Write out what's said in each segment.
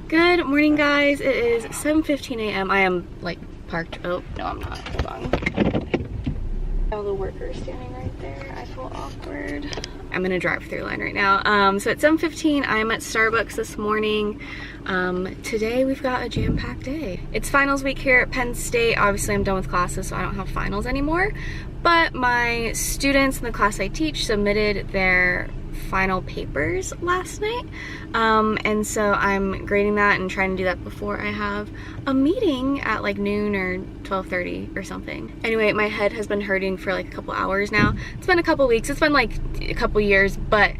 Good morning, guys. It is 7:15 a.m. I am like parked. Oh, no, I'm not. Hold on. All the workers standing right there. I feel awkward. I'm in a drive-through line right now. So at 7:15, I'm at Starbucks this morning. Today we've got a jam-packed day. It's finals week here at Penn State. Obviously, I'm done with classes, so I don't have finals anymore. But my students in the class I teach submitted their final papers last night, and so I'm grading that and trying to do that before I have a meeting at like noon or 12:30 or something. Anyway, my head has been hurting for like a couple hours now. It's been a couple weeks, it's been like a couple years, but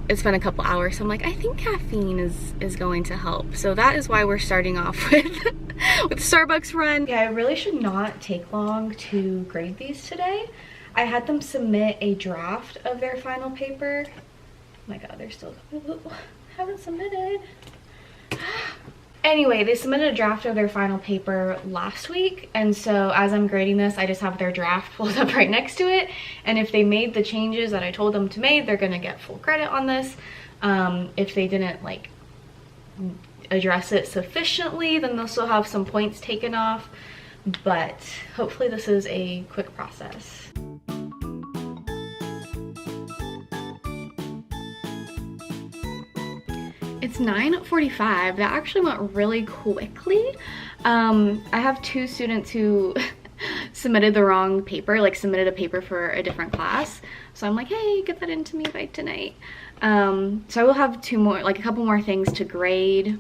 it's been a couple hours, so I'm like, I think caffeine is going to help. So that is why we're starting off with with Starbucks run. Yeah, it really should not take long to grade these today. I had them submit a draft of their final paper. Oh my god, they're still haven't submitted. Anyway, they submitted a draft of their final paper last week, and so as I'm grading this, I just have their draft pulled up right next to it, and if they made the changes that I told them to make, they're gonna get full credit on this. If they didn't like address it sufficiently, then they'll still have some points taken off, but hopefully this is a quick process. It's 9:45. That actually went really quickly. I have two students who submitted the wrong paper, like submitted a paper for a different class. So I'm like, hey, get that into me by tonight. So I will have a couple more things to grade.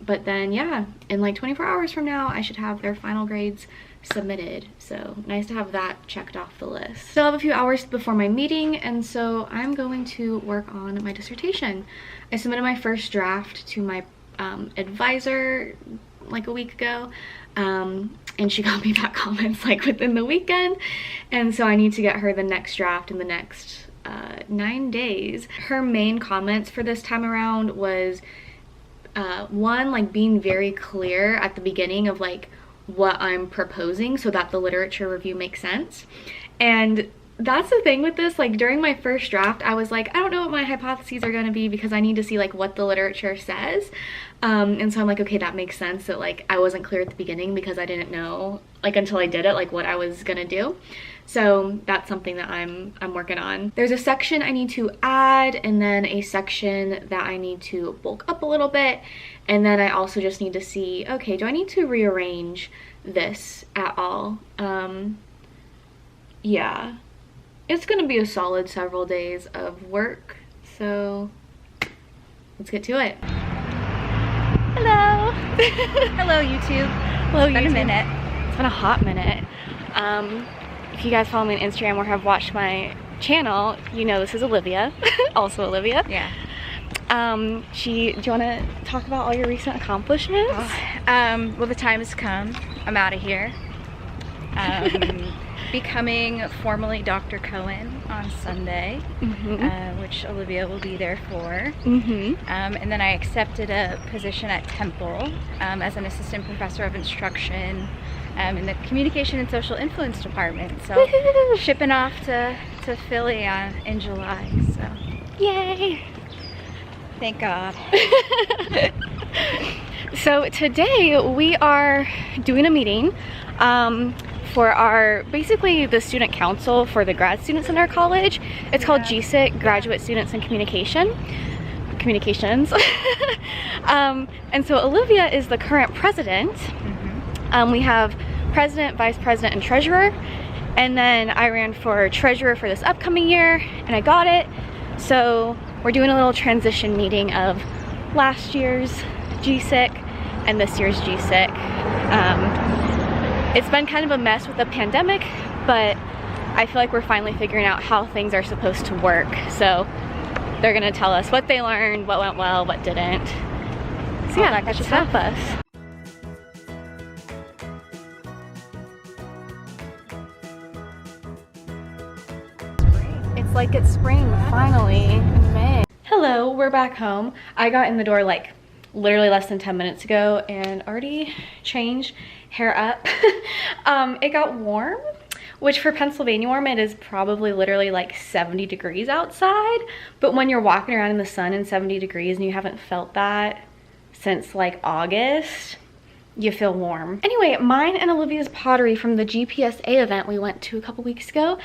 But then yeah, in like 24 hours from now, I should have their final grades submitted. So nice to have that checked off the list. Still have a few hours before my meeting, and so I'm going to work on my dissertation. I submitted my first draft to my advisor like a week ago, and she got me back comments like within the weekend, and so I need to get her the next draft in the next 9 days. Her main comments for this time around was one, like being very clear at the beginning of like what I'm proposing so that the literature review makes sense. And that's the thing with this, like during my first draft, I was like, I don't know what my hypotheses are going to be because I need to see like what the literature says. And so I'm like, okay, that makes sense that like I wasn't clear at the beginning because I didn't know like until I did it like what I was gonna do. So that's something that I'm working on. There's a section I need to add, and then a section that I need to bulk up a little bit, and then I also just need to see, okay, do I need to rearrange this at all? Yeah, it's gonna be a solid several days of work, so let's get to it. Hello. Hello, YouTube. Hello, YouTube. It's been a minute. It's been a hot minute. If you guys follow me on Instagram or have watched my channel, you know this is Olivia, also Olivia. Yeah. Do you want to talk about all your recent accomplishments? Well, the time has come. I'm out of here. Becoming formally Dr. Cohen on Sunday, which Olivia will be there for. And then I accepted a position at Temple as an assistant professor of instruction in the communication and social influence department. So shipping off to Philly in July. So yay! Thank God. So today we are doing a meeting for basically the student council for the grad students in our college. It's called GSIC, Graduate Students in Communications. And so Olivia is the current president. We have president, vice president, and treasurer. And then I ran for treasurer for this upcoming year, and I got it. So we're doing a little transition meeting of last year's GSIC and this year's GSIC. It's been kind of a mess with the pandemic, but I feel like we're finally figuring out how things are supposed to work. So they're gonna tell us what they learned, what went well, what didn't. So yeah, that should help us. It's like it's spring finally in May. Hello, we're back home. I got in the door like literally less than 10 minutes ago and already changed, hair up. It got warm, which for Pennsylvania warm, it is probably literally like 70 degrees outside. But when you're walking around in the sun in 70 degrees and you haven't felt that since like August, you feel warm. Anyway, mine and Olivia's pottery from the GPSA event we went to a couple weeks ago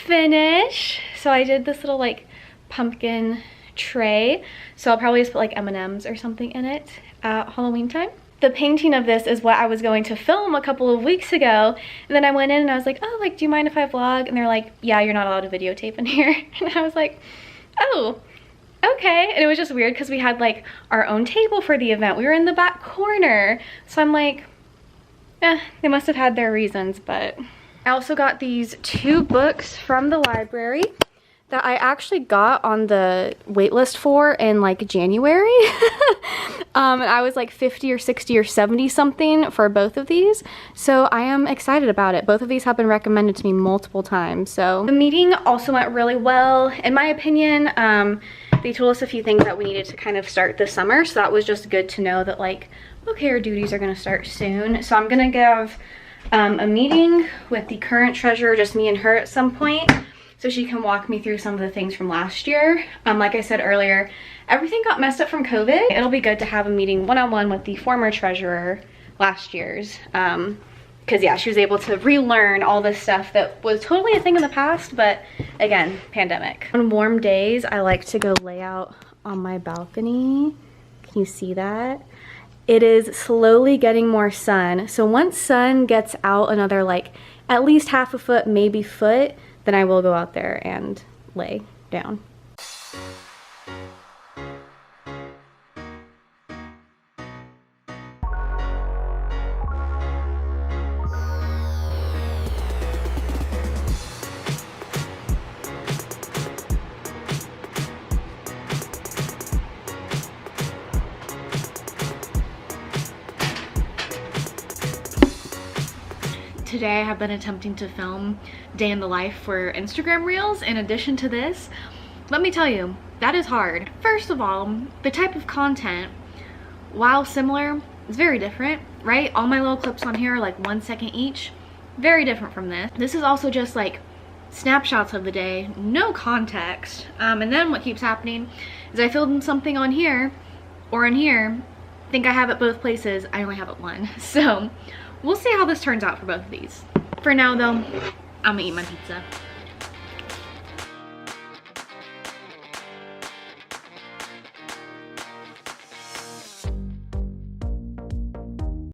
finished. So I did this little like pumpkin tray. So I'll probably just put like M&Ms or something in it at Halloween time. The painting of this is what I was going to film a couple of weeks ago. And then I went in and I was like, oh, like, do you mind if I vlog? And they're like, yeah, you're not allowed to videotape in here. And I was like, oh, okay. And it was just weird because we had like our own table for the event. We were in the back corner. So I'm like, they must have had their reasons. But I also got these 2 books from the library that I actually got on the wait list for in like January. And I was like 50 or 60 or 70 something for both of these. So I am excited about it. Both of these have been recommended to me multiple times. So the meeting also went really well. In my opinion, they told us a few things that we needed to kind of start this summer. So that was just good to know that like, okay, our duties are gonna start soon. So I'm gonna give a meeting with the current treasurer, just me and her at some point, so she can walk me through some of the things from last year. Like I said earlier, everything got messed up from COVID. It'll be good to have a meeting one-on-one with the former treasurer, last year's, because yeah, she was able to relearn all this stuff that was totally a thing in the past, but again, pandemic. On warm days, I like to go lay out on my balcony. Can you see that? It is slowly getting more sun. So once sun gets out another like at least half a foot, maybe foot, then I will go out there and lay down. Today I have been attempting to film day in the life for Instagram Reels in addition to this. Let me tell you, that is hard. First of all, the type of content, while similar, is very different, right? All my little clips on here are like 1 second each. Very different from this. This is also just like snapshots of the day, no context. And then what keeps happening is I film something on here or in here, think I have it both places, I only have it one. So we'll see how this turns out for both of these. For now though, I'm gonna eat my pizza.